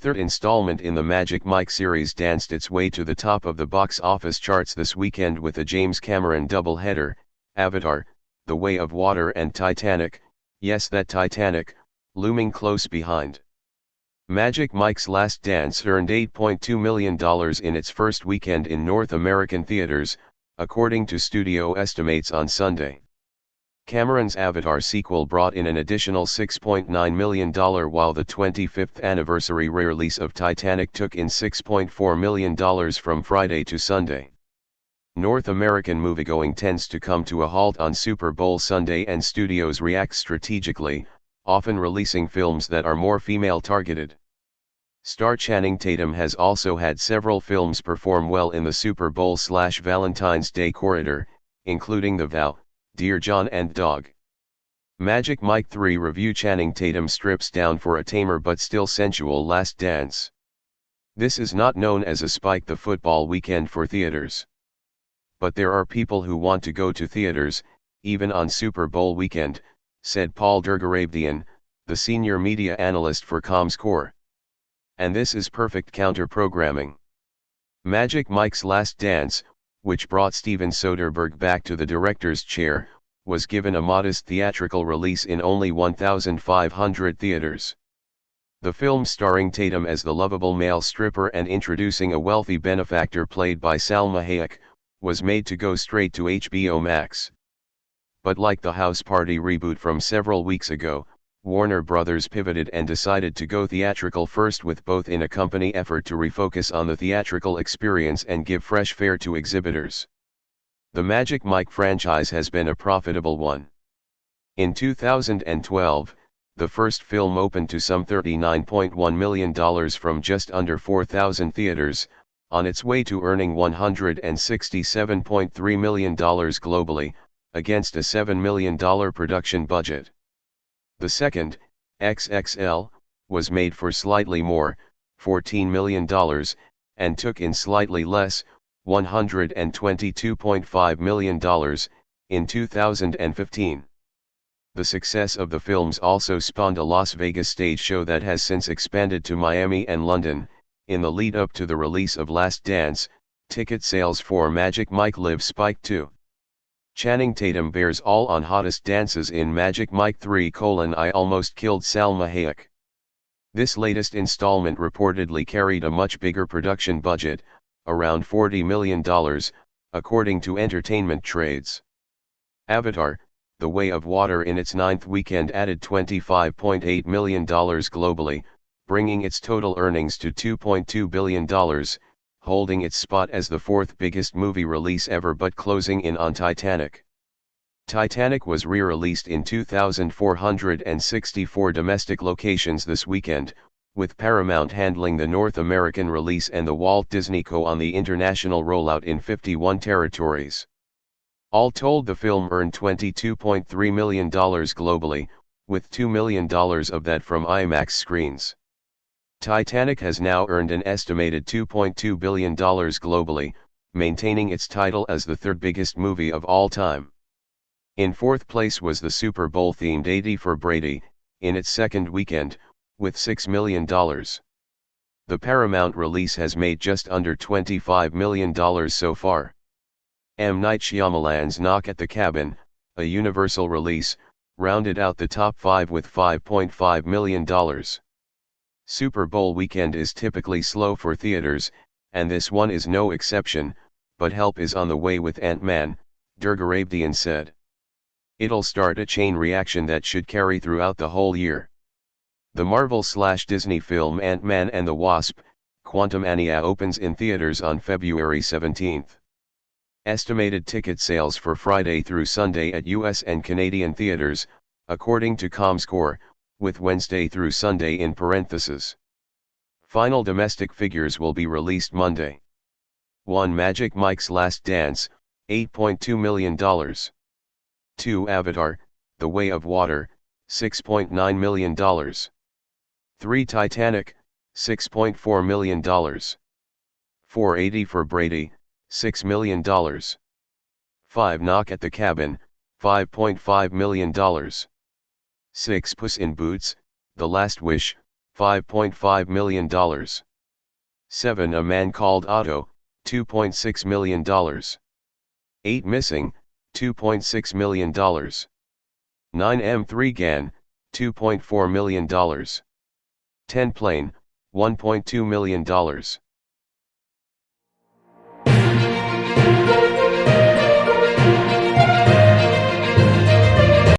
third installment in the Magic Mike series danced its way to the top of the box office charts this weekend with a James Cameron doubleheader, Avatar, The Way of Water and Titanic, yes that Titanic, looming close behind. Magic Mike's Last Dance earned $8.2 million in its first weekend in North American theaters, according to studio estimates on Sunday. Cameron's Avatar sequel brought in an additional $6.9 million while the 25th anniversary re-release of Titanic took in $6.4 million from Friday to Sunday. North American moviegoing tends to come to a halt on Super Bowl Sunday and studios react strategically, often releasing films that are more female-targeted. Star Channing Tatum has also had several films perform well in the Super Bowl/Valentine's Day corridor, including The Vow, Dear John and Dog. Magic Mike 3 review: Channing Tatum strips down for a tamer but still sensual last dance. This is not known as a spike the football weekend for theaters. But there are people who want to go to theaters, even on Super Bowl weekend, said Paul Durgarabedian, the senior media analyst for Comscore. And this is perfect counter-programming. Magic Mike's Last Dance, which brought Steven Soderbergh back to the director's chair, was given a modest theatrical release in only 1,500 theaters. The film, starring Tatum as the lovable male stripper and introducing a wealthy benefactor played by Salma Hayek, was made to go straight to HBO Max. But like the House Party reboot from several weeks ago, Warner Brothers pivoted and decided to go theatrical first, with both in a company effort to refocus on the theatrical experience and give fresh fare to exhibitors. The Magic Mike franchise has been a profitable one. In 2012, the first film opened to some $39.1 million from just under 4,000 theaters, on its way to earning $167.3 million globally, against a $7 million production budget. The second, XXL, was made for slightly more, $14 million, and took in slightly less, $122.5 million, in 2015. The success of the films also spawned a Las Vegas stage show that has since expanded to Miami and London. In the lead-up to the release of Last Dance, ticket sales for Magic Mike Live spiked too. Channing Tatum bears all on hottest dances in Magic Mike 3: I Almost Killed Salma Hayek. This latest installment reportedly carried a much bigger production budget, around $40 million, according to Entertainment Trades. Avatar, The Way of Water in its ninth weekend added $25.8 million globally, bringing its total earnings to $2.2 billion, holding its spot as the fourth biggest movie release ever but closing in on Titanic. Titanic was re-released in 2,464 domestic locations this weekend, with Paramount handling the North American release and the Walt Disney Co. on the international rollout in 51 territories. All told, the film earned $22.3 million globally, with $2 million of that from IMAX screens. Titanic has now earned an estimated $2.2 billion globally, maintaining its title as the third biggest movie of all time. In fourth place was the Super Bowl-themed 80 for Brady, in its second weekend, with $6 million. The Paramount release has made just under $25 million so far. M. Night Shyamalan's Knock at the Cabin, a Universal release, rounded out the top five with $5.5 million. Super Bowl weekend is typically slow for theaters, and this one is no exception, but help is on the way with Ant-Man, Durgarabedian said. It'll start a chain reaction that should carry throughout the whole year. The Marvel/Disney film Ant-Man and the Wasp: Quantumania opens in theaters on February 17. Estimated ticket sales for Friday through Sunday at US and Canadian theaters, according to Comscore, with Wednesday through Sunday in parentheses. Final domestic figures will be released Monday. 1. Magic Mike's Last Dance, $8.2 million. 2. Avatar, The Way of Water, $6.9 million. 3. Titanic, $6.4 million. 4. 80 for Brady, $6 million. 5. Knock at the Cabin, $5.5 million. 6. Puss in Boots: The Last Wish, $5.5 million. 7. A man called Otto, $2.6 million. 8. Missing, $2.6 million. 9. M3 Gan, $2.4 million. 10. Plane, $1.2 million.